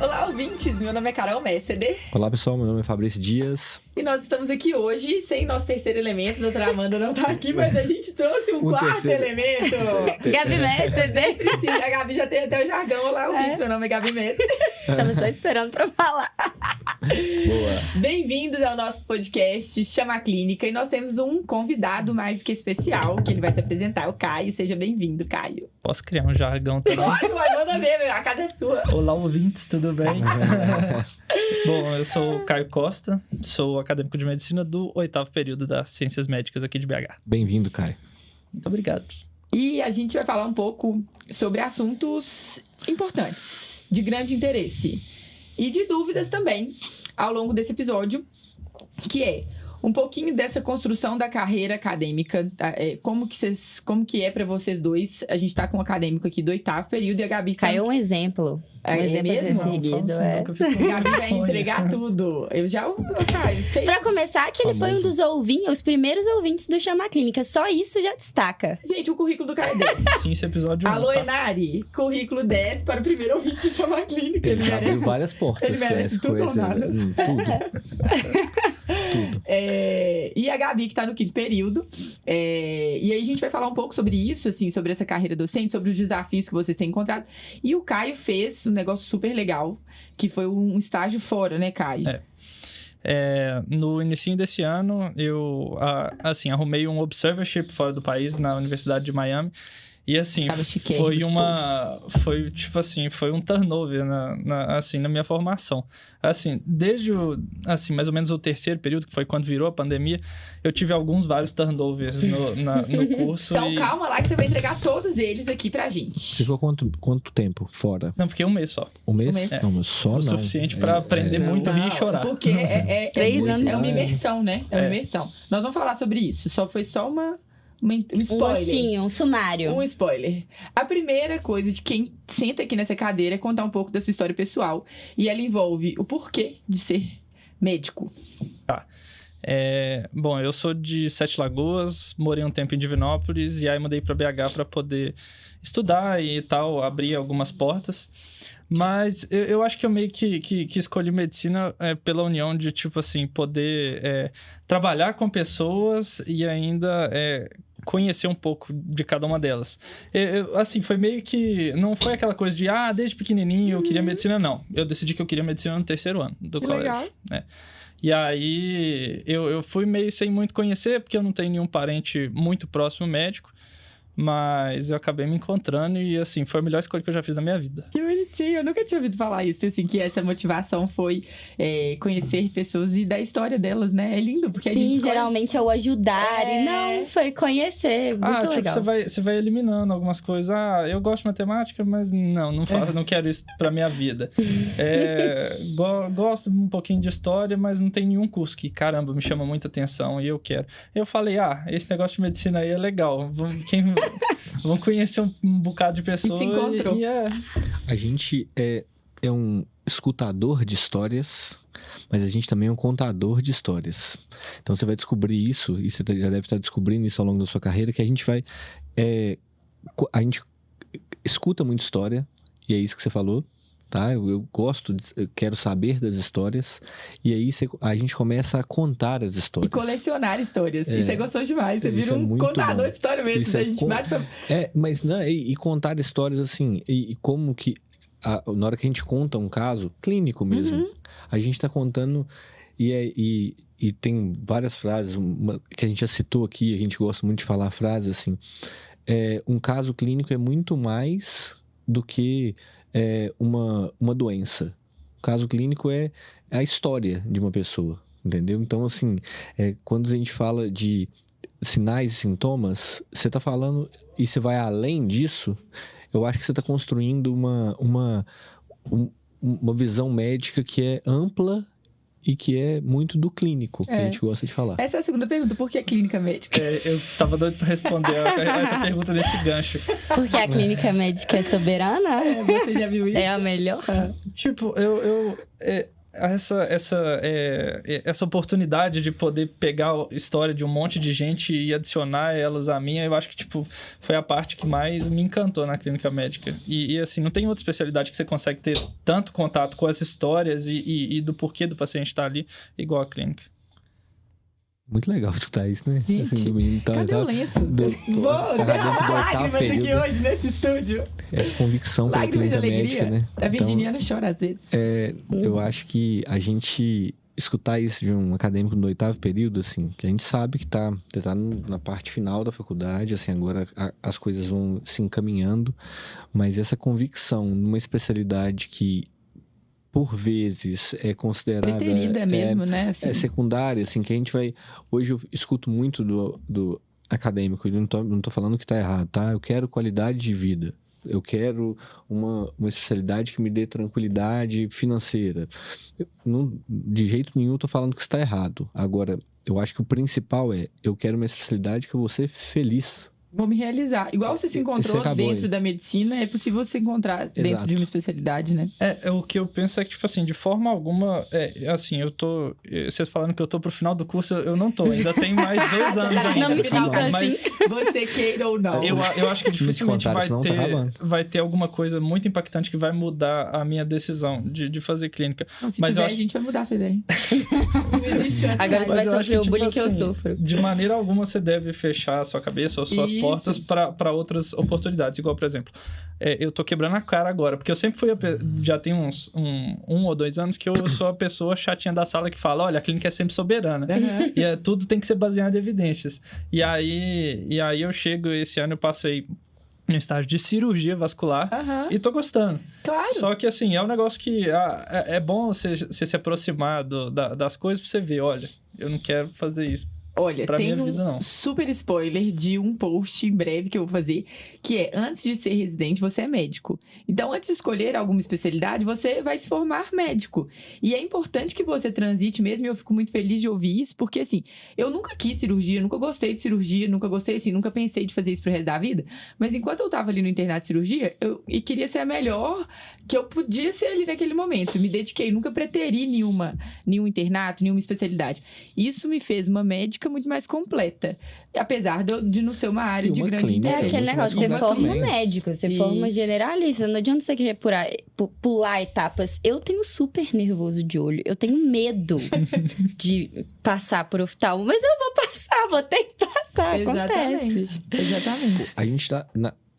Olá, ouvintes! Meu nome é Carol Messeder. Olá, pessoal. Meu nome é Fabrício Dias. E nós estamos aqui hoje sem nosso terceiro elemento. A doutora Amanda não tá aqui, mas a gente trouxe um quarto elemento. Gabi Messeder. Sim, a Gabi já tem até o jargão. Olá, ouvintes. Meu nome é Gabi Messeder. Tava só esperando pra falar. Boa. Bem-vindos ao nosso podcast Chama a Clínica. E nós temos um convidado mais que especial, que ele vai se apresentar, o Caio. Seja bem-vindo, Caio. Posso criar um jargão também? Vai, manda ver, a casa é sua. Olá, ouvintes, tudo bem? Bom, eu sou o Caio Costa, sou acadêmico de medicina do 8º período das Ciências Médicas aqui de BH. Bem-vindo, Caio. Muito obrigado. E a gente vai falar um pouco sobre assuntos importantes, de grande interesse e de dúvidas também ao longo desse episódio, que é um pouquinho dessa construção da carreira acadêmica, tá? Como que é para vocês dois. A gente tá com um acadêmico aqui do 8º período e a Gabi... Caiu um exemplo. Um exemplo a ser mesmo? seguido, A Gabi vai entregar tudo. Eu já... Caio, sei... Pra começar, que ele foi um dos os primeiros ouvintes do Chama a Clínica. Só isso já destaca. Gente, o currículo do Caio é 10. Sim, esse episódio... Alô, Enari, currículo 10 para o primeiro ouvinte do Chama a Clínica. Ele já abriu várias portas. Ele merece tudo ou nada. Tudo. E a Gabi, que tá no 5º período. E aí a gente vai falar um pouco sobre isso, assim, sobre essa carreira docente, sobre os desafios que vocês têm encontrado. E o Caio fez um negócio super legal, que foi um estágio fora, né, Caio? No início desse ano, eu arrumei um observership fora do país, na Universidade de Miami. E assim, foi um turnover na minha formação. Assim, desde mais ou menos o 3º período, que foi quando virou a pandemia, eu tive vários turnovers no curso. Então calma lá que você vai entregar todos eles aqui pra gente. Você ficou quanto tempo fora? Não, fiquei um mês só. Um mês? Um mês. Não, mas só O suficiente pra aprender muito, rir e chorar. Porque 3 anos. É uma imersão, né? É uma imersão. Nós vamos falar sobre isso. Foi só um spoiler. Um sumário. Um spoiler. A primeira coisa de quem senta aqui nessa cadeira é contar um pouco da sua história pessoal. E ela envolve o porquê de ser médico. Tá. Bom, eu sou de Sete Lagoas, morei um tempo em Divinópolis e aí mudei pra BH pra poder estudar e tal, abrir algumas portas. Mas eu acho que eu meio que escolhi medicina pela união de, tipo assim, poder trabalhar com pessoas e ainda conhecer um pouco de cada uma delas. Assim, foi meio que... Não foi aquela coisa de, desde pequenininho eu queria medicina, não. Eu decidi que eu queria medicina no 3º ano do colégio. Legal. Né? E aí, eu fui meio sem muito conhecer, porque eu não tenho nenhum parente muito próximo médico. Mas eu acabei me encontrando e, assim, foi a melhor escolha que eu já fiz na minha vida. Que bonitinho, eu nunca tinha ouvido falar isso, assim, que essa motivação foi conhecer pessoas e da história delas, né? É lindo, porque a gente escolhe... geralmente é o ajudar e não, foi conhecer, muito legal. Você vai eliminando algumas coisas. Eu gosto de matemática, mas não faço, não quero isso pra minha vida. Gosto um pouquinho de história, mas não tem nenhum curso que, caramba, me chama muita atenção e eu quero. Eu falei, esse negócio de medicina aí é legal. Vamos conhecer um bocado de pessoas. E se encontrou. A gente é um escutador de histórias, mas a gente também é um contador de histórias. Então você vai descobrir isso, e você já deve estar descobrindo isso ao longo da sua carreira, que a gente vai... a gente escuta muita história, e é isso que você falou, tá? Eu quero saber das histórias, e aí a gente começa a contar as histórias. E colecionar histórias. E você gostou demais, você vira um contador de história mesmo. Isso a gente bate pra... mas não, e contar histórias assim, e como que na hora que a gente conta um caso clínico mesmo, a gente está contando, e tem várias frases, que a gente já citou aqui, a gente gosta muito de falar frases assim, um caso clínico é muito mais do que uma doença. O caso clínico é a história de uma pessoa, entendeu? Então, assim, quando a gente fala de sinais e sintomas, você está falando, e você vai além disso, eu acho que você está construindo uma visão médica que é ampla e que é muito do clínico, que a gente gosta de falar. Essa é a segunda pergunta, por que clínica médica? Eu tava doido pra responder essa pergunta nesse gancho. Porque a clínica médica é soberana? Você já viu isso? É a melhor? Tipo, essa oportunidade de poder pegar a história de um monte de gente e adicionar elas à minha, eu acho que, tipo, foi a parte que mais me encantou na clínica médica. E assim, não tem outra especialidade que você consegue ter tanto contato com as histórias e do porquê do paciente estar ali, igual a clínica. Muito legal escutar isso, né? Gente, assim, do menino cadê o lenço? Vou tá derramar do oitavo lágrimas aqui período. hoje nesse estúdio. Essa convicção pela Lágrimas de clínica alegria. médica, né? A virginiana chora às vezes. Eu acho que a gente escutar isso de um acadêmico no 8º período, assim, que a gente sabe que tá na parte final da faculdade, assim, agora as coisas vão se encaminhando, mas essa convicção numa especialidade que por vezes é considerada Preterida mesmo, né? Assim. é secundária, assim, que a gente vai... Hoje eu escuto muito do acadêmico, eu não tô falando que tá errado, tá? Eu quero qualidade de vida. Eu quero uma especialidade que me dê tranquilidade financeira. De jeito nenhum eu tô falando que está errado. Agora, eu acho que o principal eu quero uma especialidade que eu vou ser feliz. Vou me realizar. Igual você se encontrou dentro da medicina, é possível se encontrar dentro de uma especialidade, né? O que eu penso é que, tipo assim, de forma alguma, assim, eu tô... Vocês falando que eu tô pro final do curso, eu não tô. Ainda tem mais 2 anos ainda. Não me sinta mas assim. Você queira ou não. Eu acho que dificilmente contaram, vai ter alguma coisa muito impactante que vai mudar a minha decisão de fazer clínica. Não, se tiver, a gente vai mudar essa ideia. Não existe chance. Agora você vai sofrer o bullying que eu sofro. De maneira alguma, você deve fechar a sua cabeça ou suas portas para outras oportunidades. Igual, por exemplo, eu tô quebrando a cara agora, porque eu sempre fui... Já tem uns 1 ou 2 anos que eu sou a pessoa chatinha da sala que fala, olha, a clínica é sempre soberana. Uhum. E tudo tem que ser baseado em evidências. E aí eu chego, esse ano eu passei no estágio de cirurgia vascular e tô gostando. Claro. Só que, assim, é um negócio que é bom você se aproximar das coisas pra você ver, olha, eu não quero fazer isso. Olha, tem minha vida, não. Super spoiler de um post em breve que eu vou fazer, que é, antes de ser residente, você é médico. Então, antes de escolher alguma especialidade, você vai se formar médico. E é importante que você transite mesmo, e eu fico muito feliz de ouvir isso, porque, assim, eu nunca quis cirurgia, nunca gostei de cirurgia, nunca pensei de fazer isso pro resto da vida, mas enquanto eu tava ali no internato de cirurgia, eu queria ser a melhor que eu podia ser ali naquele momento. Me dediquei, nunca preteri nenhum internato, nenhuma especialidade. Isso me fez uma médica muito mais completa. Apesar de não ser uma área de grande interesse. É aquele negócio, você forma médico, você forma generalista. Não adianta você querer pular etapas. Eu tenho super nervoso de olho. Eu tenho medo de passar por oftalmo. Mas eu vou passar, vou ter que passar. Acontece. Exatamente. A gente tá...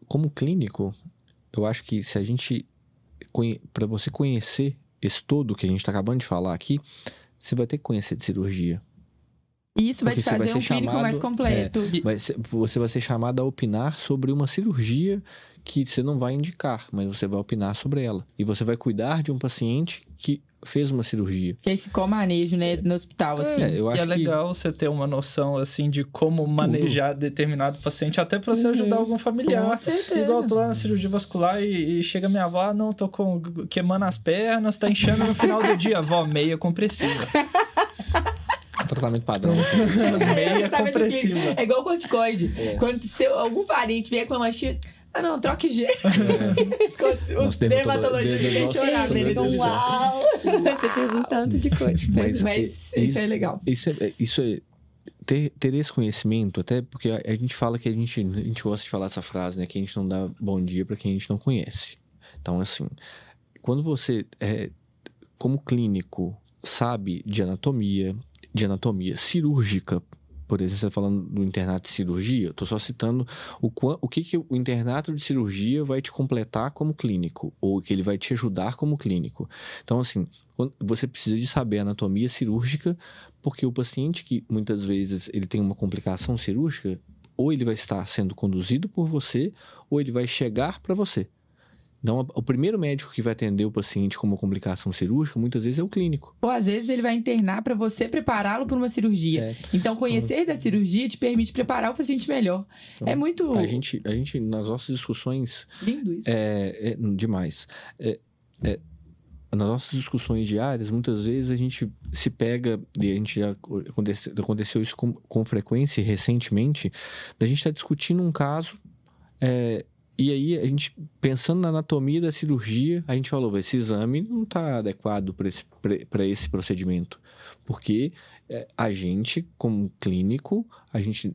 Como clínico, eu acho que se a gente... Para você conhecer esse todo que a gente tá acabando de falar aqui, você vai ter que conhecer de cirurgia. E isso vai te fazer um clínico mais completo. Você vai ser chamado a opinar sobre uma cirurgia que você não vai indicar, mas você vai opinar sobre ela. E você vai cuidar de um paciente que fez uma cirurgia. Que é esse co-manejo, né, no hospital, assim. Eu acho legal você ter uma noção, assim, de como manejar determinado paciente, até pra você ajudar algum familiar. Com certeza. Igual eu tô lá na cirurgia vascular e chega minha avó, não, tô queimando as pernas, tá inchando no final do dia. Avó, meia compressiva. Tratamento padrão. Meia compressiva. É igual corticoide. Quando algum parente vier com uma manchita, não, troque G. Os dermatologistas vêm chorar nele. Uau! Você fez um tanto de coisa. Mas isso é legal. Isso é ter esse conhecimento, até porque a gente fala que a gente gosta de falar essa frase, né? Que a gente não dá bom dia para quem a gente não conhece. Então, assim, quando você, como clínico, sabe de anatomia cirúrgica, por exemplo, você está falando do internato de cirurgia, eu estou só citando o que o internato de cirurgia vai te completar como clínico, ou que ele vai te ajudar como clínico. Então, assim, você precisa de saber anatomia cirúrgica, porque o paciente que muitas vezes ele tem uma complicação cirúrgica, ou ele vai estar sendo conduzido por você, ou ele vai chegar para você. Então, o primeiro médico que vai atender o paciente com uma complicação cirúrgica, muitas vezes é o clínico. Ou às vezes ele vai internar para você prepará-lo para uma cirurgia. Então, conhecer da cirurgia te permite preparar o paciente melhor. Então, é muito... A gente, nas nossas discussões... Lindo isso. Demais. Nas nossas discussões diárias, muitas vezes a gente se pega, e a gente já aconteceu isso com frequência recentemente, da gente estar discutindo um caso... E aí, a gente, pensando na anatomia da cirurgia, a gente falou, esse exame não está adequado para esse procedimento. Porque a gente, como clínico,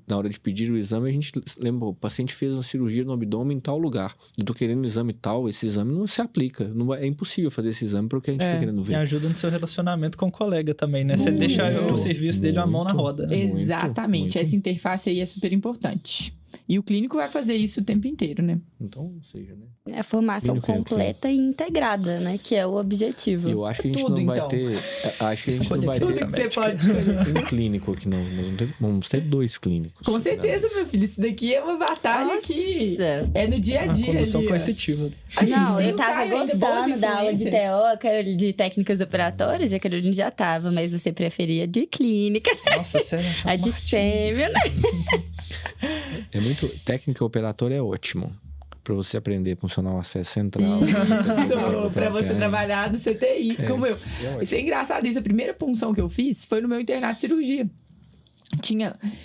na hora de pedir o exame, a gente lembra, o paciente fez uma cirurgia no abdômen em tal lugar. Eu estou querendo um exame tal, esse exame não se aplica. É impossível fazer esse exame para o que a gente está querendo ver. E ajuda no seu relacionamento com o colega também, né? Você deixa o serviço dele a mão na roda. Né? Exatamente. Essa interface aí é super importante. E o clínico vai fazer isso o tempo inteiro, né? Então, ou seja, né? É a formação completa e integrada, né? Que é o objetivo. Eu acho que a gente tudo, não vai então. ter... Acho que a gente não vai Tudo ter que você pode escolher. um clínico aqui, não. Nós vamos ter 2 clínicos. Com certeza, meu filho. Isso daqui é uma batalha que é no dia a dia. Condução ali, coercitiva. Não, tem eu o tava Caio ainda, gostando boas da aula de influências. TO, de técnicas operatórias, e a Carolina já tava, mas você preferia de clínica, Nossa, sério. a de sêmio, né? É muito... Técnica operatória é ótimo. Para você aprender a funcionar o acesso central. Pra você trabalhar no CTI, como eu. É ótimo. Isso é engraçado, isso. A primeira punção que eu fiz foi no meu internato de cirurgia.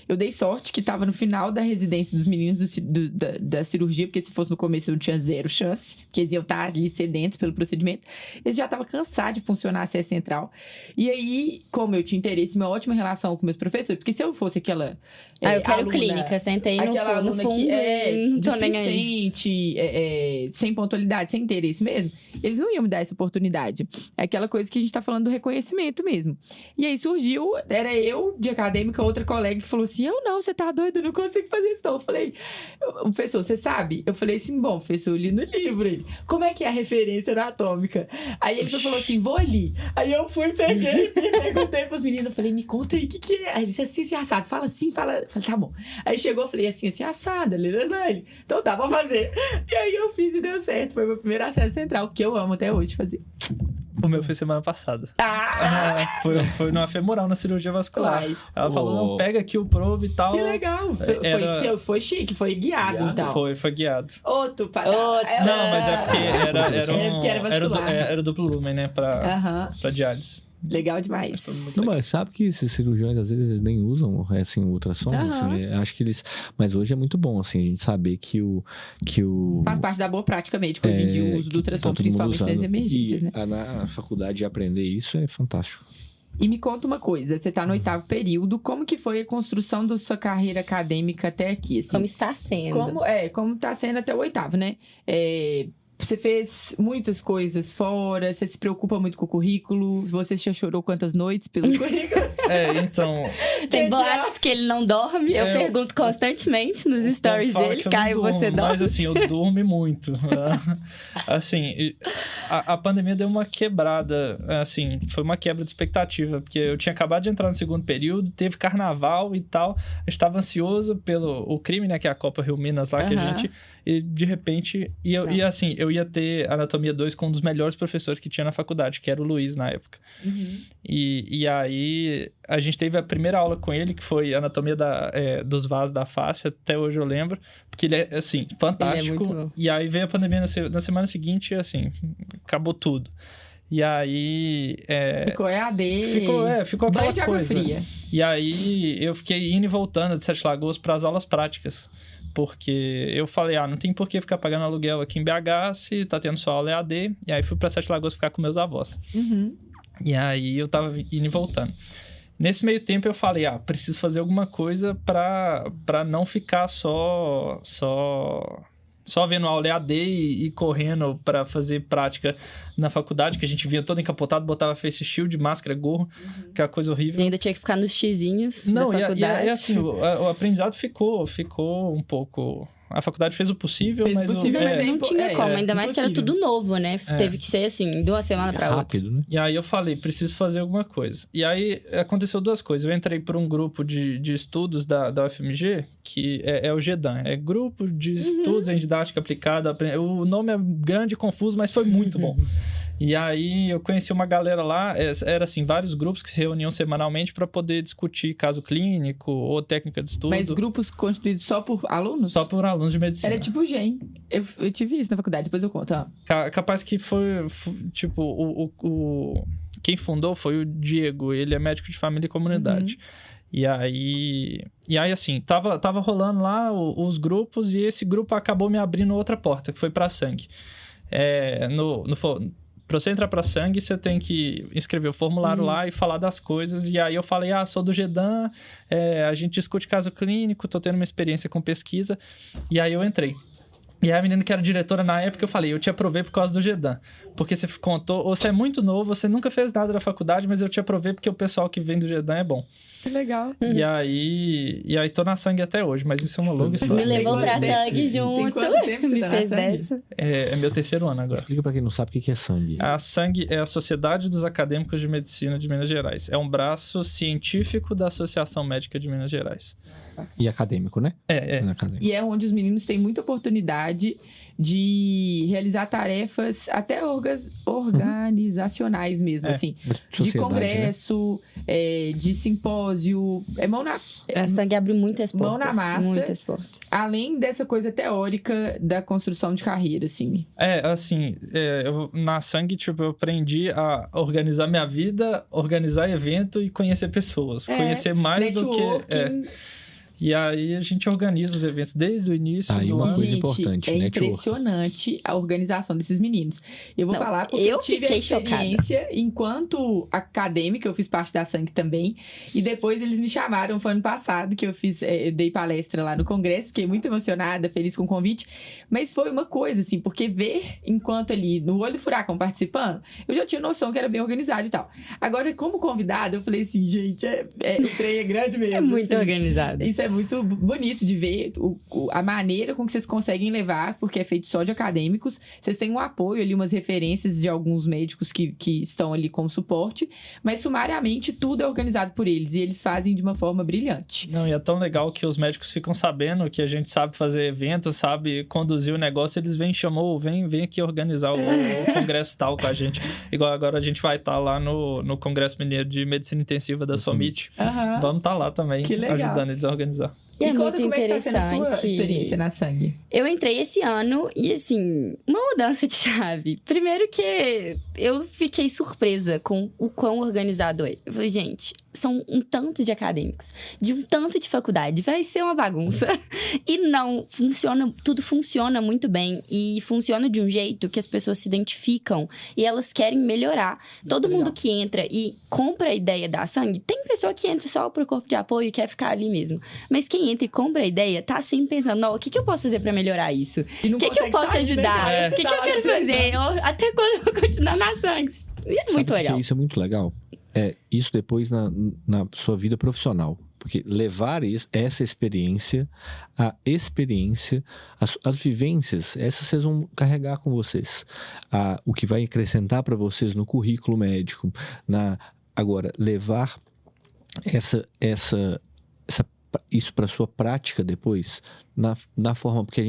Eu dei sorte que estava no final da residência dos meninos da cirurgia, porque se fosse no começo eu não tinha 0 chance, porque eles iam estar ali sedentos pelo procedimento. Eles já estavam cansados de funcionar a acesso central. E aí, como eu tinha interesse, uma ótima relação com meus professores, porque se eu fosse aquela eu quero aluna, clínica, sentei no aluna fundo que não tô nem aí. displicente, sem pontualidade, sem interesse mesmo, eles não iam me dar essa oportunidade. É aquela coisa que a gente tá falando do reconhecimento mesmo. E aí surgiu, era eu de acadêmica, outra colega que falou assim, você tá doido, eu não consigo fazer isso não. Eu falei, professor, você sabe? Eu falei assim, bom, professor, eu li no livro. Ele, como é que é a referência anatômica? Aí ele falou assim, vou ali. Aí eu fui, peguei e perguntei pros meninos, eu falei, me conta aí, o que é? Aí ele disse assim, assado, fala assim, fala. Eu falei, tá bom. Aí chegou, eu falei assim, assado, ele, então dá pra fazer. E aí eu fiz e deu certo, foi meu primeiro acesso central, que eu amo até hoje fazer. O meu foi semana passada. Foi numa femoral, na cirurgia vascular. Ai. Ela falou, não, pega aqui o probe e tal. Que legal. Foi chique, foi guiado, então. Foi guiado. Outro. Não, mas é porque era era duplo lumen, né? Pra diálise. Legal demais. Não, mas sabe que esses cirurgiões às vezes nem usam assim, ultrassom? Assim, acho que eles... Mas hoje é muito bom, assim, a gente saber que o... Faz parte da boa prática médica hoje em dia, o uso do ultrassom, principalmente nas emergências, né? Na faculdade aprender isso é fantástico. E me conta uma coisa, você tá no 8º período, como que foi a construção da sua carreira acadêmica até aqui? Assim? Como está sendo? Como tá sendo até o 8º, né? Você fez muitas coisas fora, você se preocupa muito com o currículo, você já chorou quantas noites pelo currículo? Então... Tem boatos que ele não dorme, eu pergunto constantemente nos stories dele, Caio, você dorme? Mas assim, eu durmo muito. Assim, a pandemia deu uma quebrada, assim, foi uma quebra de expectativa, porque eu tinha acabado de entrar no 2º período, teve carnaval e tal, eu estava ansioso pelo crime, né, que é a Copa Rio Minas lá, que a gente... E de repente, assim, eu ia ter Anatomia 2 com um dos melhores professores que tinha na faculdade, que era o Luiz na época. E aí, a gente teve a primeira aula com ele, que foi Anatomia dos vasos da face, até hoje eu lembro, porque ele é, assim, fantástico. Ele é muito bom. E aí veio a pandemia na semana seguinte, assim, acabou tudo. E aí... Ficou EAD. Ficou aquela banho de água coisa. fria. E aí, eu fiquei indo e voltando de Sete Lagoas para as aulas práticas. Porque eu falei, não tem por que ficar pagando aluguel aqui em BH se tá tendo só aula EAD. E aí fui pra Sete Lagoas ficar com meus avós. E aí eu tava indo e voltando. Nesse meio tempo eu falei, preciso fazer alguma coisa pra não ficar só vendo aula EAD e correndo pra fazer prática na faculdade, que a gente via todo encapotado, botava face shield, máscara, gorro, aquela coisa horrível. E ainda tinha que ficar nos xizinhos da faculdade. E assim, o aprendizado ficou um pouco... A faculdade fez o possível, mas... Não tinha como, ainda mais que era tudo novo, né? Teve que ser assim, de uma semana pra outra. Rápido, né? E aí eu falei, preciso fazer alguma coisa. E aí aconteceu 2 coisas. Eu entrei por um grupo de estudos da UFMG, que é o GEDAN. É Grupo de Estudos em Didática Aplicada. O nome é grande e confuso, mas foi muito bom. E aí eu conheci uma galera lá, era assim, vários grupos que se reuniam semanalmente para poder discutir caso clínico ou técnica de estudo. Mas grupos constituídos só por alunos? Só por alunos de medicina. Era tipo GEM. Eu tive isso na faculdade, depois eu conto. Capaz que foi tipo, quem fundou foi o Diego, ele é médico de família e comunidade. E aí, assim, tava rolando lá os grupos e esse grupo acabou me abrindo outra porta, que foi pra sangue. Pra você entrar pra sangue, você tem que escrever o formulário lá e falar das coisas. E aí eu falei, sou do GEDAN, a gente discute caso clínico, tô tendo uma experiência com pesquisa. E aí eu entrei. E aí a menina que era diretora na época, eu falei, eu te aprovei por causa do GEDAN. Porque você contou, você é muito novo, você nunca fez nada da faculdade, mas eu te aprovei porque o pessoal que vem do GEDAN é bom. Que legal. E aí tô na sangue até hoje, mas isso é uma longa história. Me levou pra sangue junto. Tem quanto tempo você me tá fez na sangue? dessa. É meu 3º ano agora. Explica pra quem não sabe o que é sangue. A sangue é a Sociedade dos Acadêmicos de Medicina de Minas Gerais. É um braço científico da Associação Médica de Minas Gerais. E acadêmico, né? Acadêmico. E é onde os meninos têm muita oportunidade de realizar tarefas até organizacionais mesmo, assim. De Sociedade, congresso, de simpósio. A sangue abre muitas portas. Mão na massa. Muitas portas. Além dessa coisa teórica da construção de carreira, assim. Na sangue, tipo, eu aprendi a organizar minha vida, organizar evento e conhecer pessoas. Conhecer mais do que... E aí a gente organiza os eventos desde o início do uma ano. coisa importante, é network. Impressionante a organização desses meninos. Eu vou falar porque eu tive a experiência enquanto acadêmica, eu fiz parte da sangue também, e depois eles me chamaram, foi ano passado que eu dei palestra lá no congresso, fiquei muito emocionada, feliz com o convite, mas foi uma coisa assim, porque ver enquanto ali no olho do furacão participando, eu já tinha noção que era bem organizado e tal. Agora, como convidada, eu falei assim, gente, o trem é grande mesmo. É muito assim. organizado. Isso é muito bonito de ver a maneira com que vocês conseguem levar, porque é feito só de acadêmicos. Vocês têm um apoio ali, umas referências de alguns médicos que estão ali como suporte, mas sumariamente tudo é organizado por eles e eles fazem de uma forma brilhante. Não, e é tão legal que os médicos ficam sabendo que a gente sabe fazer eventos, sabe conduzir o negócio, eles vem aqui organizar o congresso tal com a gente. Igual agora a gente vai estar lá no Congresso Mineiro de Medicina Intensiva da SOMIT. Vamos estar lá também, ajudando eles a organizar. E é muito como interessante. É que tá sendo a sua experiência na sangue? Eu entrei esse ano e, assim, uma mudança de chave. Primeiro que eu fiquei surpresa com o quão organizado é. Eu falei, gente, são um tanto de acadêmicos, de um tanto de faculdade, vai ser uma bagunça. E não, tudo funciona muito bem. E funciona de um jeito que as pessoas se identificam e elas querem melhorar. Todo mundo que entra e compra a ideia da sangue, tem pessoa que entra só pro corpo de apoio e quer ficar ali mesmo. Mas quem entra e compra a ideia, tá sempre pensando, não, o que eu posso fazer pra melhorar isso? O que eu posso ajudar? O que eu quero fazer? Até quando eu vou continuar na sangue? E é muito legal. Isso é muito legal. Isso depois na sua vida profissional. Porque levar essa experiência, as vivências, essas vocês vão carregar com vocês. O que vai acrescentar para vocês no currículo médico. Agora, levar isso para sua prática depois, na forma, porque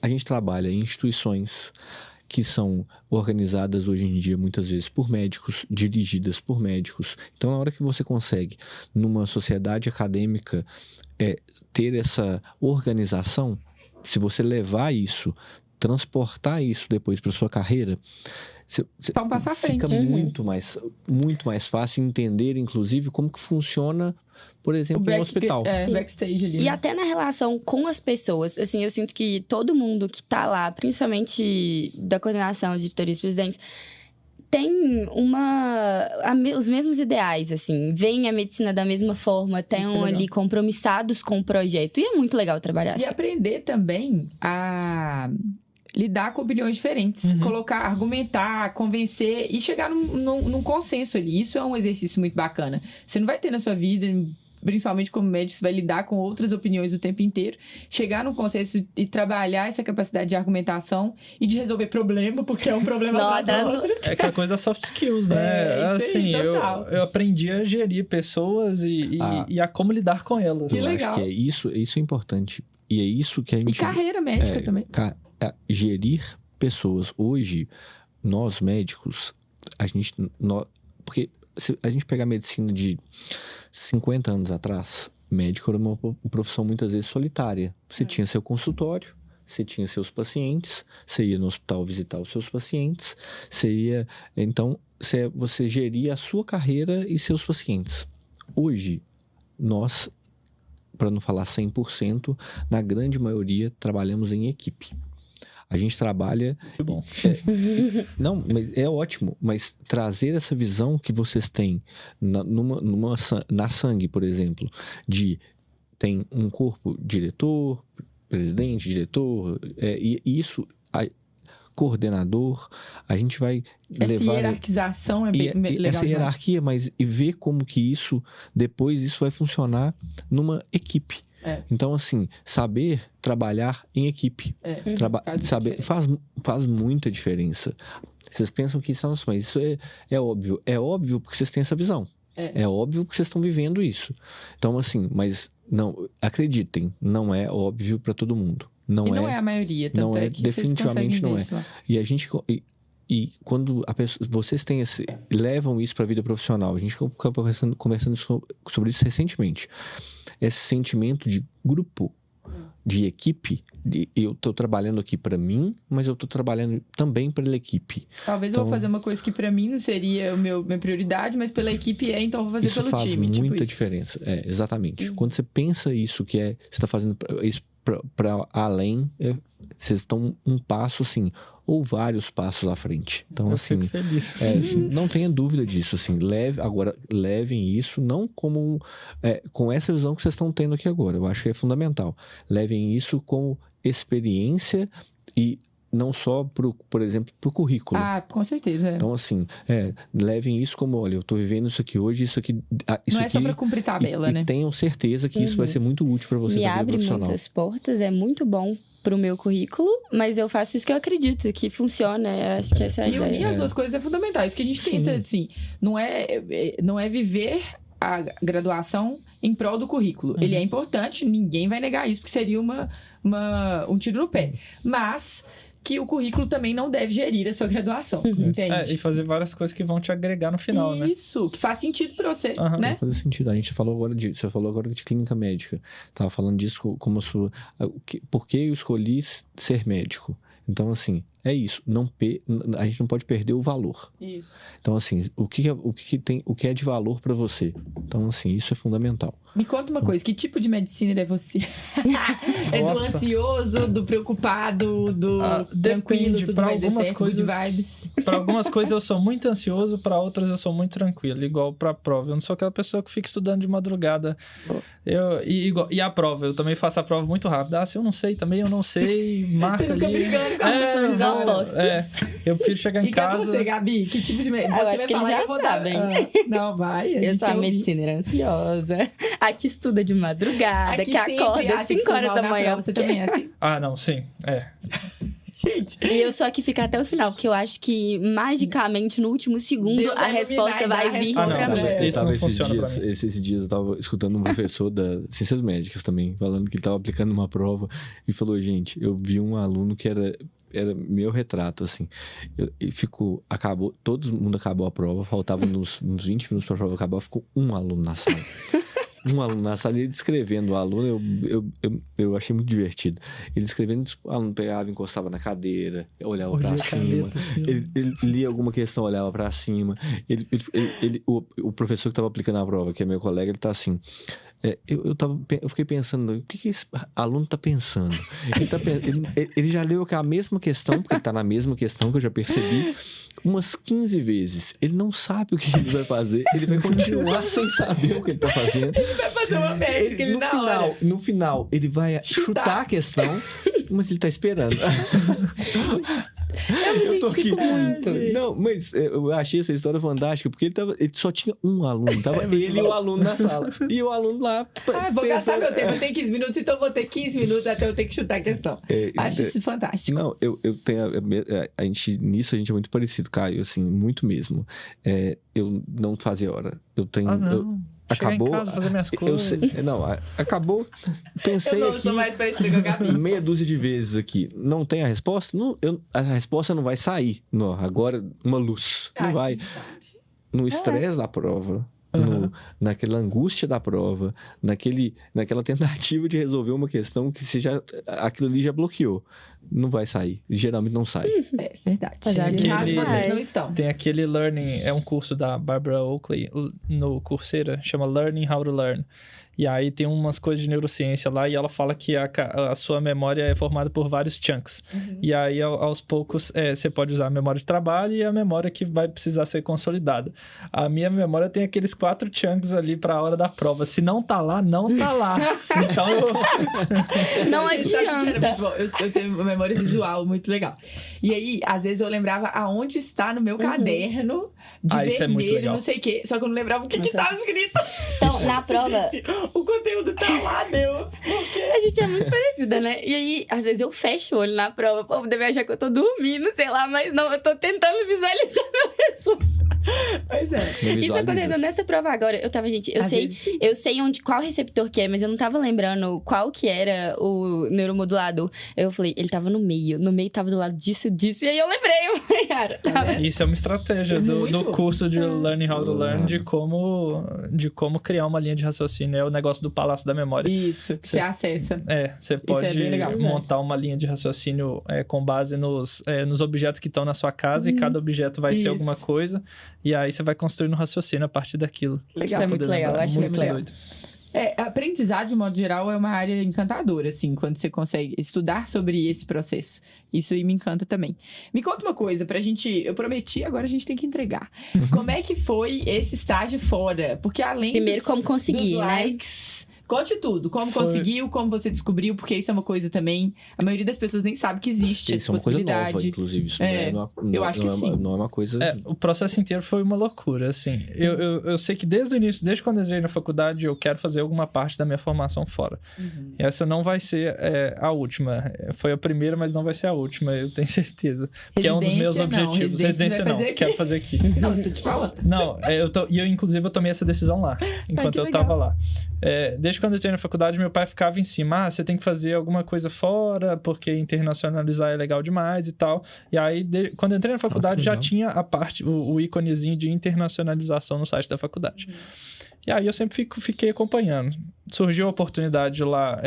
a gente trabalha em instituições que são organizadas hoje em dia muitas vezes por médicos, dirigidas por médicos. Então, na hora que você consegue, numa sociedade acadêmica, ter essa organização, se você levar isso, transportar isso depois para sua carreira, Vamos passar à frente. Fica muito mais fácil entender, inclusive, como que funciona, por exemplo, no hospital. Backstage ali. E até na relação com as pessoas. Assim, eu sinto que todo mundo que tá lá, principalmente da coordenação de diretorias e presidentes, tem os mesmos ideais, assim. Veem a medicina da mesma forma, estão ali compromissados com o projeto. E é muito legal trabalhar assim. E aprender também a lidar com opiniões diferentes, argumentar, convencer e chegar num consenso ali. Isso é um exercício muito bacana. Você não vai ter na sua vida, principalmente como médico, você vai lidar com outras opiniões o tempo inteiro, chegar num consenso e trabalhar essa capacidade de argumentação e de resolver problema, porque é um problema atrás do outro. É aquela coisa das soft skills, né? Assim, eu aprendi a gerir pessoas e a como lidar com elas. Eu acho que isso é importante. E é isso que a gente... E carreira médica também. Gerir pessoas. Hoje, nós médicos, porque se a gente pegar a medicina de 50 anos atrás, médico era uma profissão muitas vezes solitária. Você tinha seu consultório, você tinha seus pacientes, você ia no hospital visitar os seus pacientes, então, você geria a sua carreira e seus pacientes. Hoje, nós, para não falar 100%, na grande maioria, trabalhamos em equipe. A gente trabalha... Que bom. Não, é ótimo, mas trazer essa visão que vocês têm na sangue, por exemplo, tem um corpo diretor, presidente, diretor, e isso, coordenador, a gente vai levar... Essa hierarquização é bem legal. Essa hierarquia, mas ver como que depois isso vai funcionar numa equipe. Então, assim, saber trabalhar em equipe. Faz muita diferença. Vocês pensam que isso mas isso é óbvio. É óbvio porque vocês têm essa visão. É óbvio porque vocês estão vivendo isso. Então, assim, mas não, acreditem, não é óbvio para todo mundo. Não é a maioria, tanto é que definitivamente não é. E a gente... E quando vocês levam isso para a vida profissional, a gente acaba conversando sobre isso recentemente. Esse sentimento de grupo, de equipe, eu estou trabalhando aqui para mim, mas eu estou trabalhando também pela equipe. Talvez eu vou fazer uma coisa que para mim não seria minha prioridade, mas pela equipe então eu vou fazer pelo time. Isso faz muita diferença. Exatamente. Quando você pensa isso, você está fazendo isso para além, vocês estão um passo assim, ou vários passos à frente. Então, eu assim, fico feliz. Não tenha dúvida disso, assim, levem isso não como com essa visão que vocês estão tendo aqui agora. Eu acho que é fundamental. Levem isso como experiência e não só, por exemplo, para o currículo. Com certeza. Então, assim, levem isso como, olha, eu estou vivendo isso aqui hoje, isso aqui... Não é só para cumprir tabela, né? E tenham certeza que isso vai ser muito útil para vocês. Me abre muitas portas, é muito bom pro meu currículo, mas eu faço isso que eu acredito que funciona. Acho que essa é a ideia. E unir as duas coisas é fundamental. Isso que a gente tenta, assim, não é viver a graduação em prol do currículo. Ele é importante, ninguém vai negar isso, porque seria um tiro no pé. Mas que o currículo também não deve gerir a sua graduação, entende? E fazer várias coisas que vão te agregar no final, né? Isso, que faz sentido pra você, né? Faz sentido. A gente falou agora você falou agora de clínica médica. Tava falando disso como por que eu escolhi ser médico. Então, assim, é isso. A gente não pode perder o valor. Isso. Então, assim, o que é de valor para você? Então, assim, isso é fundamental. Me conta uma coisa, que tipo de medicina é você? É do ansioso, do preocupado, do tranquilo, tudo vai dar certo, good vibes? Para algumas coisas eu sou muito ansioso, para outras eu sou muito tranquilo, igual para a prova. Eu não sou aquela pessoa que fica estudando de madrugada. E a prova, eu também faço a prova muito rápido. Se eu não sei também, eu não sei, marca você fica ali. brigando com as apostas. Eu prefiro chegar em casa. E você, Gabi? Que tipo de medicina? Eu acho que eles já sabem. Não, vai. Eu sou a medicina ansiosa. A que estuda de madrugada, aqui que acorda às 5 horas da manhã. Você também é assim? Não, sim. Gente. E eu sou a que fica até o final, porque eu acho que magicamente no último segundo a resposta vai vir pra mim. Isso não funciona pra mim. Esses dias eu tava escutando um professor da Ciências Médicas também, falando que ele tava aplicando uma prova e falou, gente, eu vi um aluno que era meu retrato, assim. Todo mundo acabou a prova, faltava uns 20 minutos pra prova acabar, ficou um aluno na sala. Ele descrevendo o aluno, eu achei muito divertido. Ele descrevendo, o aluno pegava, encostava na cadeira, olhava pra cima. Ele lia alguma questão, olhava pra cima. O professor que estava aplicando a prova, que é meu colega, ele tá assim... Eu fiquei pensando, o que esse aluno tá pensando? Ele já leu a mesma questão, porque ele tá na mesma questão que eu já percebi, umas 15 vezes. Ele não sabe o que ele vai fazer, ele vai continuar sem saber o que ele tá fazendo. Ele vai fazer uma métrica, no final, ele vai chutar a questão, mas ele tá esperando. Eu me identifico muito. Não, mas eu achei essa história fantástica, porque ele só tinha um aluno. Tava ele e o aluno na sala. E o aluno lá... vou gastar meu tempo, eu tenho 15 minutos, então vou ter 15 minutos até eu ter que chutar a questão. Acho isso fantástico. Não, eu tenho... Nisso a gente é muito parecido, Caio, assim, muito mesmo. Eu não fazia hora. Eu tenho... Chegar acabou, em casa, fazer minhas coisas. Acabou. Pensei eu não sou mais parecido com a Gabi. Meia dúzia de vezes aqui. Não tem a resposta? Não, a resposta não vai sair. Não, agora, uma luz. Não vai. No estresse da prova, naquela angústia da prova, naquela tentativa de resolver uma questão que aquilo ali já bloqueou. Não vai sair. Geralmente não sai. É verdade. Vocês não estão. Tem aquele Learning, é um curso da Barbara Oakley no Coursera, chama Learning How to Learn. E aí tem umas coisas de neurociência lá e ela fala que a sua memória é formada por vários chunks. E aí, aos poucos, você pode usar a memória de trabalho e a memória que vai precisar ser consolidada. A minha memória tem aqueles 4 chunks ali para a hora da prova. Se não tá lá, não tá lá. Então, não adianta. Eu tenho uma memória visual muito legal. E aí, às vezes, eu lembrava aonde está no meu caderno de vermelho, não sei o quê. Só que eu não lembrava o que estava escrito. Então, na prova... O conteúdo tá lá, Deus. Porque a gente é muito parecida, né? E aí, às vezes eu fecho o olho na prova. Pô, deve achar que eu tô dormindo, sei lá. Mas não, eu tô tentando visualizar meu resumo. Pois é. Isso aconteceu nessa prova agora. Eu sei qual receptor que é, mas eu não tava lembrando qual que era o neuromodulador. Eu falei, ele tava no meio. No meio tava do lado disso. E aí eu lembrei, cara. Isso é uma estratégia do curso de Learning How to Learn, de como criar uma linha de raciocínio. É o negócio do palácio da memória. Isso, que você acessa. Você pode montar uma linha de raciocínio com base nos objetos que estão na sua casa, e cada objeto vai ser alguma coisa. E aí você vai construindo um raciocínio a partir daquilo. Legal. É muito legal, eu acho muito legal. Doido. Aprendizado, de modo geral, é uma área encantadora, assim, quando você consegue estudar sobre esse processo. Isso aí me encanta também. Me conta uma coisa, eu prometi, agora a gente tem que entregar. Como é que foi esse estágio fora? Porque além primeiro, como conseguir, dos likes... Conte tudo. Como conseguiu, como você descobriu, porque isso é uma coisa também... A maioria das pessoas nem sabe que existe essa possibilidade. Isso é uma coisa nova, inclusive. Isso eu acho que sim. Não é uma coisa... O processo inteiro foi uma loucura, assim. Eu sei que desde o início, desde quando eu entrei na faculdade, eu quero fazer alguma parte da minha formação fora. E essa não vai ser a última. Foi a primeira, mas não vai ser a última, eu tenho certeza. Porque é um dos meus objetivos. Residência não, quero fazer aqui. Não, tô te falando. Não, inclusive eu tomei essa decisão lá, enquanto eu tava lá. Desde quando eu entrei na faculdade, meu pai ficava em cima, você tem que fazer alguma coisa fora, porque internacionalizar é legal demais e tal. E aí, quando eu entrei na faculdade, já tinha a parte, o íconezinho de internacionalização no site da faculdade. E aí eu sempre fiquei acompanhando. Surgiu a oportunidade lá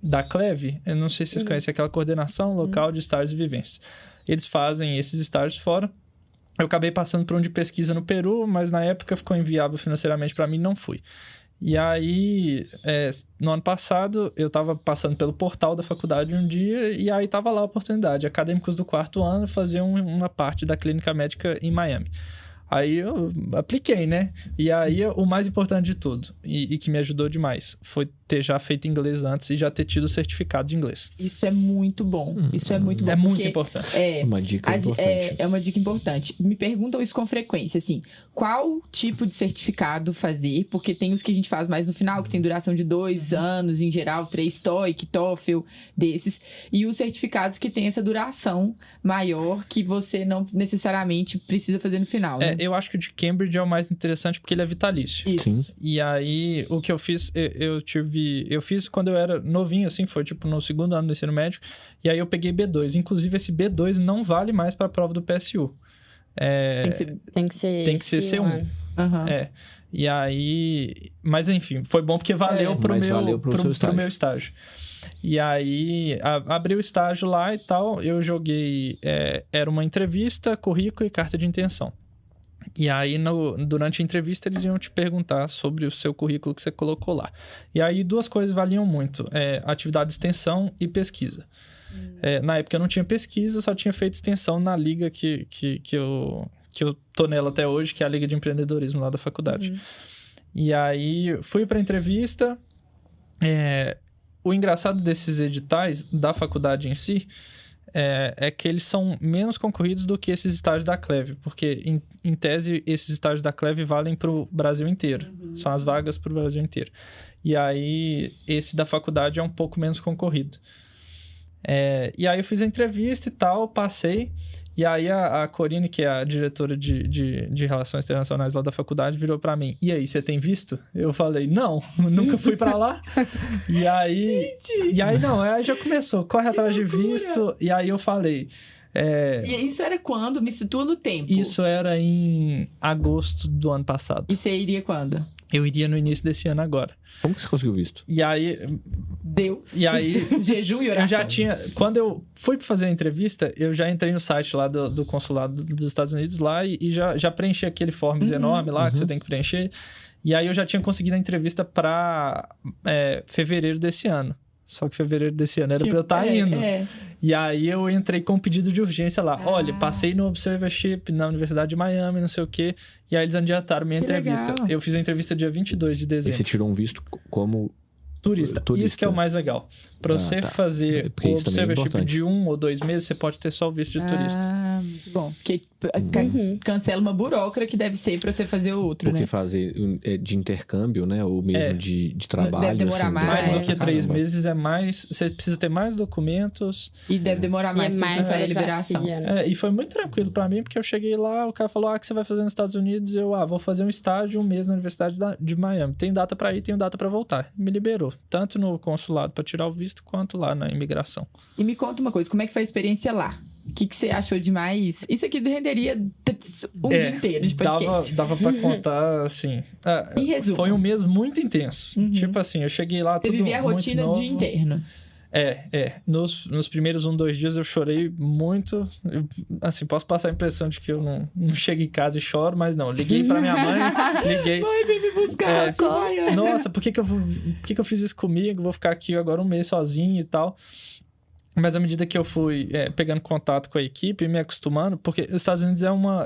da CLEV, eu não sei se vocês conhecem aquela coordenação local de estágios e vivências. Eles fazem esses estágios fora. Eu acabei passando por um de pesquisa no Peru, mas na época ficou inviável financeiramente para mim, não fui. E aí, no ano passado, eu estava passando pelo portal da faculdade um dia, e aí estava lá a oportunidade. Acadêmicos do 4º ano faziam uma parte da clínica médica em Miami. Aí eu apliquei, né? E aí o mais importante de tudo, e que me ajudou demais, foi ter já feito inglês antes e já ter tido o certificado de inglês. Isso é muito bom. Isso é muito bom. É muito importante. Uma dica importante. É uma dica importante. Me perguntam isso com frequência, assim, qual tipo de certificado fazer? Porque tem os que a gente faz mais no final, que tem duração de 2 anos, em geral, 3 TOEIC, TOEFL, desses. E os certificados que tem essa duração maior, que você não necessariamente precisa fazer no final, né? Eu acho que o de Cambridge é o mais interessante, porque ele é vitalício. Isso. Sim. E aí, o que eu fiz, eu fiz quando eu era novinho, assim, foi tipo no 2º ano do ensino médio, e aí eu peguei B2. Inclusive, esse B2 não vale mais para a prova do PSU. Tem que ser C1. E aí... Mas, enfim, foi bom porque valeu pro meu estágio. E aí, abri o estágio lá e tal, eu joguei... era uma entrevista, currículo e carta de intenção. E aí, durante a entrevista, eles iam te perguntar sobre o seu currículo que você colocou lá. E aí, 2 coisas valiam muito. Atividade de extensão e pesquisa. Na época, eu não tinha pesquisa, só tinha feito extensão na liga que eu tô nela até hoje, que é a Liga de Empreendedorismo lá da faculdade. E aí, fui para a entrevista. O engraçado desses editais da faculdade em si... é que eles são menos concorridos do que esses estágios da CLEV, porque, em tese, esses estágios da CLEV valem para o Brasil inteiro. São as vagas para o Brasil inteiro. E aí, esse da faculdade é um pouco menos concorrido. E aí, eu fiz a entrevista e tal, passei. E aí, a Corine, que é a diretora de Relações Internacionais lá da faculdade, virou para mim. E aí, você tem visto? Eu falei, não, nunca fui para lá. E aí, aí já começou, corre atrás de visto. E aí, eu falei, E isso era quando? Me situa no tempo. Isso era em agosto do ano passado. E você iria quando? Eu iria no início desse ano agora. Como que você conseguiu visto? E aí... Deus. E aí... Jejum e oração. Eu já tinha... Quando eu fui fazer a entrevista, eu já entrei no site lá do consulado dos Estados Unidos lá e já preenchi aquele forms enorme lá que você tem que preencher. E aí eu já tinha conseguido a entrevista para fevereiro desse ano. Só que fevereiro desse ano era pra eu estar indo. E aí eu entrei com um pedido de urgência lá. Olha, passei no Observership na Universidade de Miami, não sei o quê. E aí eles adiantaram minha entrevista. Legal. Eu fiz a entrevista dia 22 de E dezembro. você tirou um visto como... Turista. Isso que é o mais legal. Pra você fazer Porque o isso também é Observership importante. de 1 ou 2 meses, você pode ter só o visto de turista. Muito bom. Porque cancela uma burocracia que deve ser pra você fazer o outro, Porque né? fazer de intercâmbio, né? Ou mesmo de trabalho. Deve demorar assim, mais. Mais do que caramba. 3 meses é mais... Você precisa ter mais documentos. E deve demorar mais pra você sair a liberação. né? E foi muito tranquilo pra mim, porque eu cheguei lá, o cara falou, o que você vai fazer nos Estados Unidos? Eu, vou fazer um estágio 1 mês na Universidade de Miami. Tem data pra ir, tenho data pra voltar. Me liberou. Tanto no consulado pra tirar o visto, quanto lá na imigração. E me conta uma coisa, como é que foi a experiência lá? O que você achou de mais? Isso aqui renderia um dia inteiro de podcast. Dava pra contar, assim... Em resumo. Foi um mês muito intenso. Tipo assim, eu cheguei lá Você tudo vivia a muito rotina novo. de interno. Nos primeiros 2 dias eu chorei muito. Assim, posso passar a impressão de que eu não chego em casa e choro, mas não. Liguei pra minha mãe, liguei. Mãe, vem me buscar. Nossa, por que eu fiz isso comigo? Vou ficar aqui agora 1 mês sozinho e tal. Mas à medida que eu fui pegando contato com a equipe e me acostumando, porque os Estados Unidos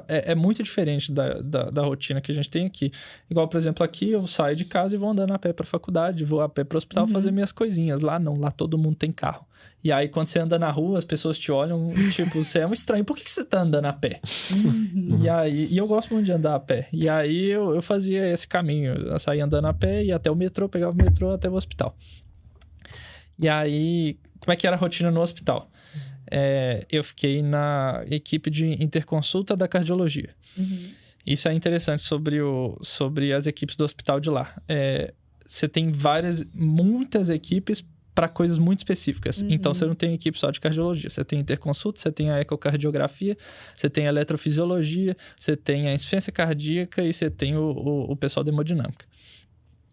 é muito diferente da rotina que a gente tem aqui. Igual, por exemplo, aqui eu saio de casa e vou andando a pé pra faculdade, vou a pé pro hospital fazer minhas coisinhas. Lá não, lá todo mundo tem carro. E aí, quando você anda na rua, as pessoas te olham, tipo, você é um estranho. Por que você tá andando a pé? E eu gosto muito de andar a pé. E aí, eu fazia esse caminho. Eu saía andando a pé, ia até o metrô, pegava o metrô até o hospital. E aí, como é que era a rotina no hospital? Eu fiquei na equipe de interconsulta da cardiologia. Isso é interessante sobre as equipes do hospital de lá. Você tem muitas equipes para coisas muito específicas. Então, você não tem equipe só de cardiologia. Você tem interconsulta, você tem a ecocardiografia, você tem a eletrofisiologia, você tem a insuficiência cardíaca e você tem o pessoal da hemodinâmica.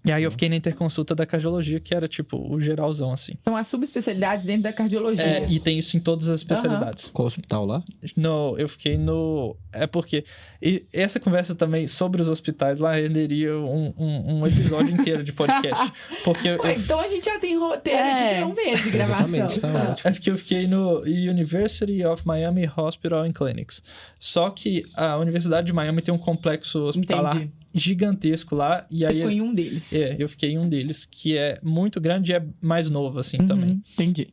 E aí eu fiquei na interconsulta da cardiologia, que era tipo o geralzão, assim. São as subespecialidades dentro da cardiologia. E tem isso em todas as especialidades. Qual hospital lá? Eu fiquei no... porque... E essa conversa também sobre os hospitais lá renderia um episódio inteiro de podcast. Porque então a gente já tem roteiro aqui pra 1 mês de gravação. Exatamente, tá ótimo. É porque eu fiquei no University of Miami Hospital and Clinics. Só que a Universidade de Miami tem um complexo hospitalar gigantesco lá. E Você aí ficou em um deles. eu fiquei em um deles, que é muito grande e é mais novo, assim, também. Entendi.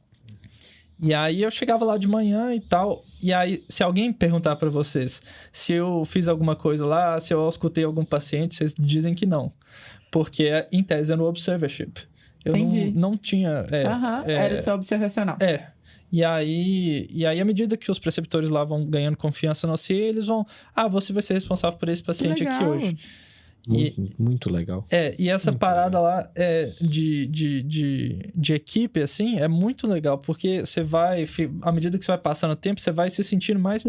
E aí eu chegava lá de manhã e tal. E aí, se alguém perguntar pra vocês se eu fiz alguma coisa lá, se eu escutei algum paciente, vocês dizem que não. Porque, em tese, é no Observership. Eu não tinha... era só observacional. E aí, à medida que os preceptores lá vão ganhando confiança no você, eles vão... você vai ser responsável por esse paciente aqui hoje. Muito legal. E essa parada lá de equipe, assim, é muito legal, porque você vai, à medida que você vai passando o tempo, você vai se sentindo mais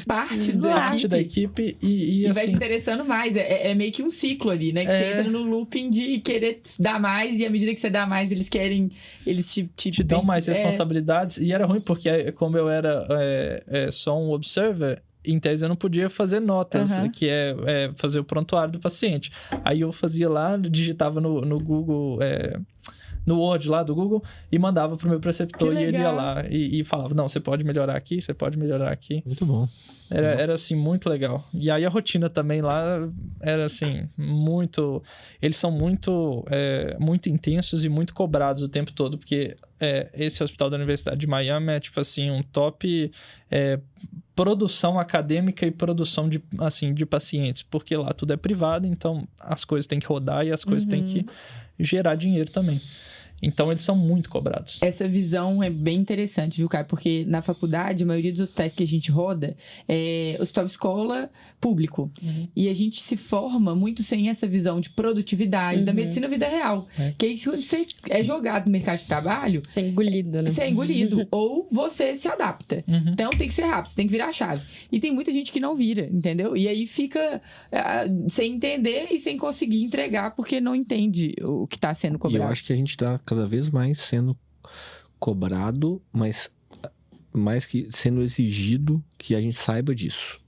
parte da equipe e assim... vai se interessando mais. É meio que um ciclo ali, né? Que você entra no looping de querer dar mais, e à medida que você dá mais, eles te dão mais responsabilidades. E era ruim, porque como eu era só um observer, em tese eu não podia fazer notas, que é fazer o prontuário do paciente. Aí eu fazia lá, digitava no Google, no Word lá do Google, e mandava pro meu preceptor, e ele ia lá e falava, não, você pode melhorar aqui, você pode melhorar aqui. Muito bom. Era assim, muito legal. E aí a rotina também lá era assim, muito... Eles são muito intensos e muito cobrados o tempo todo, porque esse hospital da Universidade de Miami é tipo assim, um top... produção acadêmica e produção de pacientes, porque lá tudo é privado, então as coisas têm que rodar e as coisas têm que gerar dinheiro também. Então, eles são muito cobrados. Essa visão é bem interessante, viu, Caio? Porque na faculdade, a maioria dos hospitais que a gente roda é hospital escola público. E a gente se forma muito sem essa visão de produtividade da medicina vida real. Que aí, quando você é jogado no mercado de trabalho... Você é engolido, né? Você é engolido. Ou você se adapta. Então, tem que ser rápido. Você tem que virar a chave. E tem muita gente que não vira, entendeu? E aí fica sem entender e sem conseguir entregar porque não entende o que está sendo cobrado. E eu acho que a gente está cada vez mais sendo cobrado, mas mais que sendo exigido que a gente saiba disso.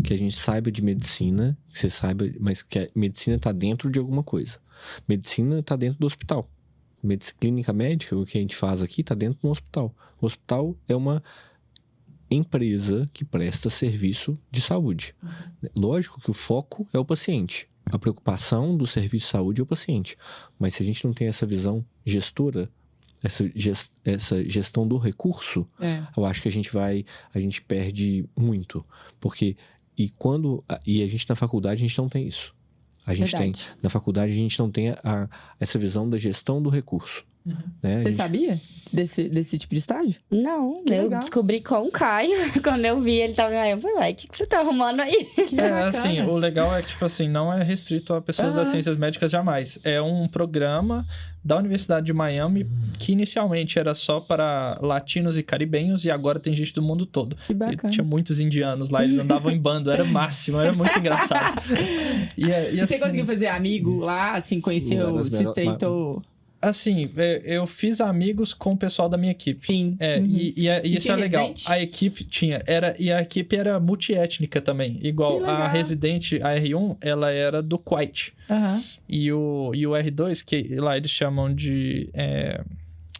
Que a gente saiba de medicina, que você saiba, mas que a medicina está dentro de alguma coisa. Medicina está dentro do hospital. Clínica médica, o que a gente faz aqui, está dentro do hospital. O hospital é uma empresa que presta serviço de saúde. Lógico que o foco é o paciente. A preocupação do serviço de saúde é o paciente. Mas se a gente não tem essa visão gestora, essa gestão do recurso, eu acho que a gente perde muito. Porque, e a gente na faculdade, a gente não tem isso. Na faculdade, a gente não tem essa visão da gestão do recurso. Né? Você sabia desse tipo de estágio? Não, eu descobri com o Caio. Quando eu vi ele tava aí, eu falei, ué, o que você tá arrumando aí? Assim, o legal é que, tipo assim, não é restrito a pessoas das ciências médicas jamais. É um programa da Universidade de Miami que inicialmente era só para latinos e caribenhos e agora tem gente do mundo todo. Que bacana. E tinha muitos indianos lá, eles andavam em bando, era máximo, era muito engraçado. E você conseguiu fazer amigo lá, assim, conheceu, se estreitou... Assim, eu fiz amigos com o pessoal da minha equipe. Sim. E isso é legal. A equipe e a equipe era multiétnica também. Igual a residente, a R1, ela era do Kuwait. E o R2, que lá eles chamam de...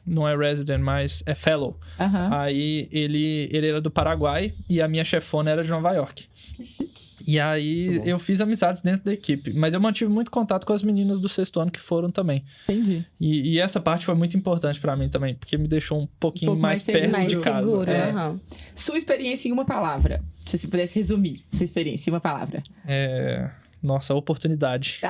não é resident, mas é fellow. Aí ele era do Paraguai e a minha chefona era de Nova York. Que chique. E aí eu fiz amizades dentro da equipe. Mas eu mantive muito contato com as meninas do 6º ano que foram também. Entendi. E essa parte foi muito importante pra mim também, porque me deixou um pouquinho mais perto de casa. Seguro, Sua experiência em uma palavra. Se você pudesse resumir sua experiência em uma palavra. Nossa, oportunidade.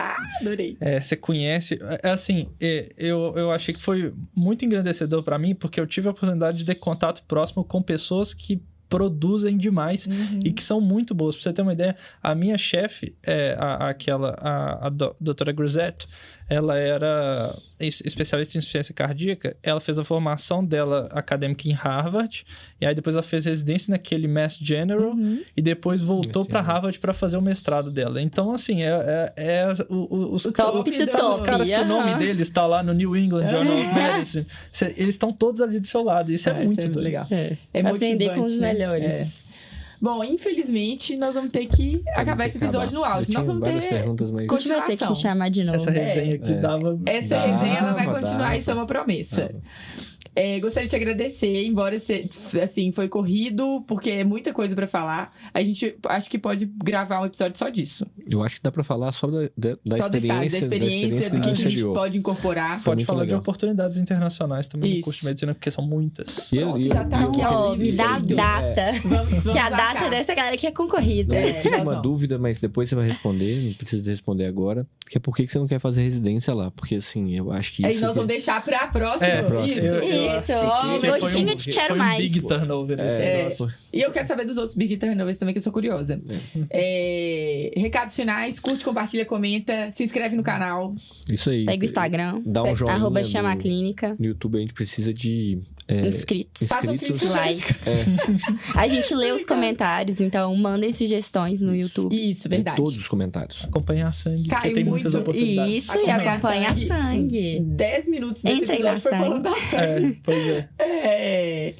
Adorei. Você conhece... Assim, eu achei que foi muito engrandecedor pra mim, porque eu tive a oportunidade de ter contato próximo com pessoas que produzem demais e que são muito boas. Pra você ter uma ideia, a minha chefe, a doutora Grisette, ela era especialista em insuficiência cardíaca. Ela fez a formação dela acadêmica em Harvard, e aí depois ela fez residência naquele Mass General, e depois voltou para Harvard para fazer o mestrado dela. Então, assim, os top do top. Os caras que o nome deles está lá no New England Journal of Medicine, eles estão todos ali do seu lado. Isso é muito doido. Legal. É motivante, aprender com os melhores. Bom, infelizmente, nós vamos ter que acabar esse episódio no áudio. Nós vamos ter perguntas, mas... A gente vai ter que chamar de novo. Essa resenha aqui dava... Essa resenha, ela vai continuar, isso é uma promessa. Gostaria de te agradecer, embora assim, foi corrido, porque é muita coisa pra falar. A gente acho que pode gravar um episódio só disso. Eu acho que dá pra falar só da experiência do que a gente pode incorporar. Pode falar de oportunidades internacionais também no curso de medicina, porque são muitas. Já tá aqui, ó, me dá a data. Vamos que a data dessa galera que é concorrida. Uma dúvida, mas depois você vai responder, não precisa responder agora. Que é por que você não quer fazer residência lá? Porque assim, eu acho que isso... Aí nós vamos deixar pra próxima. Isso, gostinho de quero mais. Big turnover esse negócio. E eu quero saber dos outros big turnovers também, que eu sou curiosa. Recados finais, curte, compartilha, comenta, se inscreve no canal. Isso aí. Segue o Instagram. Dá um joinha. @chamaclínica. No YouTube a gente precisa de... inscritos. Like. A gente lê os comentários, então mandem sugestões no YouTube. Isso, verdade. Todos os comentários. Acompanhar a sangue, Caiu porque tem muito. muitas oportunidades. Isso, e acompanha a sangue. 10 minutos desse Entrei episódio na foi sangue. falando da sangue. Pois é.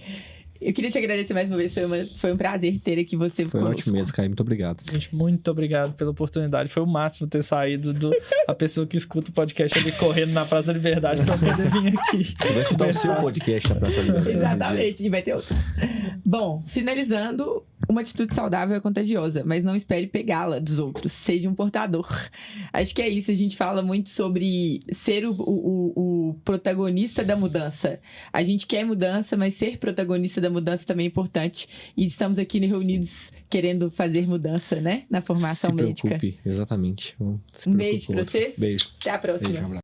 Eu queria te agradecer mais uma vez, foi um prazer ter aqui você Foi conosco. ótimo mesmo, Caio. Muito obrigado. Gente, muito obrigado pela oportunidade. Foi o máximo ter saído a pessoa que escuta o podcast ali correndo na Praça da Liberdade pra poder vir aqui. Você vai escutar o seu podcast na Praça da Liberdade. Exatamente, e vai ter outros. Bom, finalizando, uma atitude saudável é contagiosa, mas não espere pegá-la dos outros. Seja um portador. Acho que é isso. A gente fala muito sobre ser o protagonista da mudança. A gente quer mudança, mas ser protagonista da mudança também é importante. E estamos aqui reunidos querendo fazer mudança, né? Na formação médica. Exatamente. Um beijo pra vocês. Beijo. Até a próxima. Beijo, um abraço.